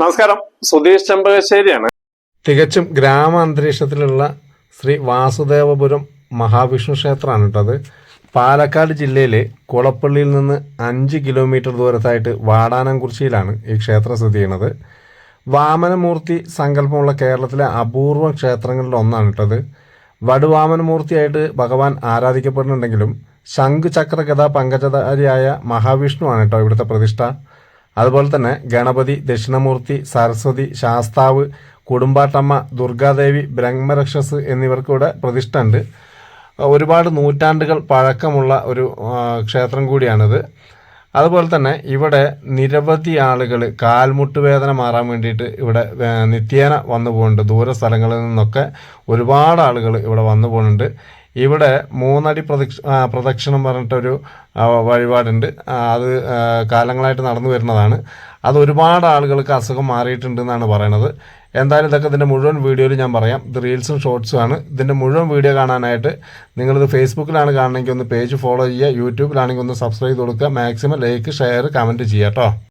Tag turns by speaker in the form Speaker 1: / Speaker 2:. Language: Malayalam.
Speaker 1: നമസ്കാരം, സുധീഷ് ചെമ്പകശ്ശേരിയാണ്.
Speaker 2: തികച്ചും ഗ്രാമ അന്തരീക്ഷത്തിലുള്ള ശ്രീ വാസുദേവപുരം മഹാവിഷ്ണു ക്ഷേത്രമാണ് കേട്ടത്. പാലക്കാട് ജില്ലയിലെ കുളപ്പള്ളിയിൽ നിന്ന് 5 കിലോമീറ്റർ ദൂരത്തായിട്ട് വാടാനംകുറിച്ചിയിലാണ് ഈ ക്ഷേത്രം സ്ഥിതി ചെയ്യുന്നത്. വാമനമൂർത്തി സങ്കല്പമുള്ള കേരളത്തിലെ അപൂർവ ക്ഷേത്രങ്ങളിൽ ഒന്നാണ് കേട്ടത്. വടുവാമനമൂർത്തിയായിട്ട് ഭഗവാൻ ആരാധിക്കപ്പെടുന്നുണ്ടെങ്കിലും ശംഖ് ചക്ര ഗദ പങ്കജധാരിയായ മഹാവിഷ്ണുവാണ് കേട്ടോ ഇവിടുത്തെ പ്രതിഷ്ഠ. അതുപോലെ തന്നെ ഗണപതി, ദക്ഷിണമൂർത്തി, സരസ്വതി, ശാസ്താവ്, കുടുംബാട്ടമ്മ, ദുർഗാദേവി, ബ്രഹ്മരക്ഷസ് എന്നിവർക്കിവിടെ പ്രതിഷ്ഠ ഉണ്ട്. ഒരുപാട് നൂറ്റാണ്ടുകൾ പഴക്കമുള്ള ഒരു ക്ഷേത്രം കൂടിയാണിത്. അതുപോലെ തന്നെ ഇവിടെ നിരവധി ആളുകൾ കാൽമുട്ട് വേദന മാറാൻ വേണ്ടിയിട്ട് ഇവിടെ നിത്യേന വന്നു പോകുന്നുണ്ട്. ദൂര സ്ഥലങ്ങളിൽ നിന്നൊക്കെ ഒരുപാട് ആളുകൾ ഇവിടെ വന്നു പോകുന്നുണ്ട്. ഇവിടെ 3 അടി പ്രദക്ഷിണം പറഞ്ഞിട്ടൊരു വഴിപാടുണ്ട്. അത് കാലങ്ങളായിട്ട് നടന്നു വരുന്നതാണ്. അത് ഒരുപാട് ആളുകൾക്ക് അസുഖം മാറിയിട്ടുണ്ടെന്നാണ് പറയണത്. എന്തായാലും ഇതൊക്കെ ഇതിൻ്റെ മുഴുവൻ വീഡിയോയിൽ ഞാൻ പറയാം. ഇത് റീൽസും ഷോർട്സും ആണ്. ഇതിൻ്റെ മുഴുവൻ വീഡിയോ കാണാനായിട്ട് നിങ്ങളിത് ഫേസ്ബുക്കിലാണ് കാണണമെങ്കിൽ ഒന്ന് പേജ് ഫോളോ ചെയ്യുക, യൂട്യൂബിലാണെങ്കിൽ ഒന്ന് സബ്സ്ക്രൈബ് ചെയ്ത് കൊടുക്കുക, മാക്സിമം ലൈക്ക്, ഷെയർ, കമൻറ്റ് ചെയ്യുക കേട്ടോ.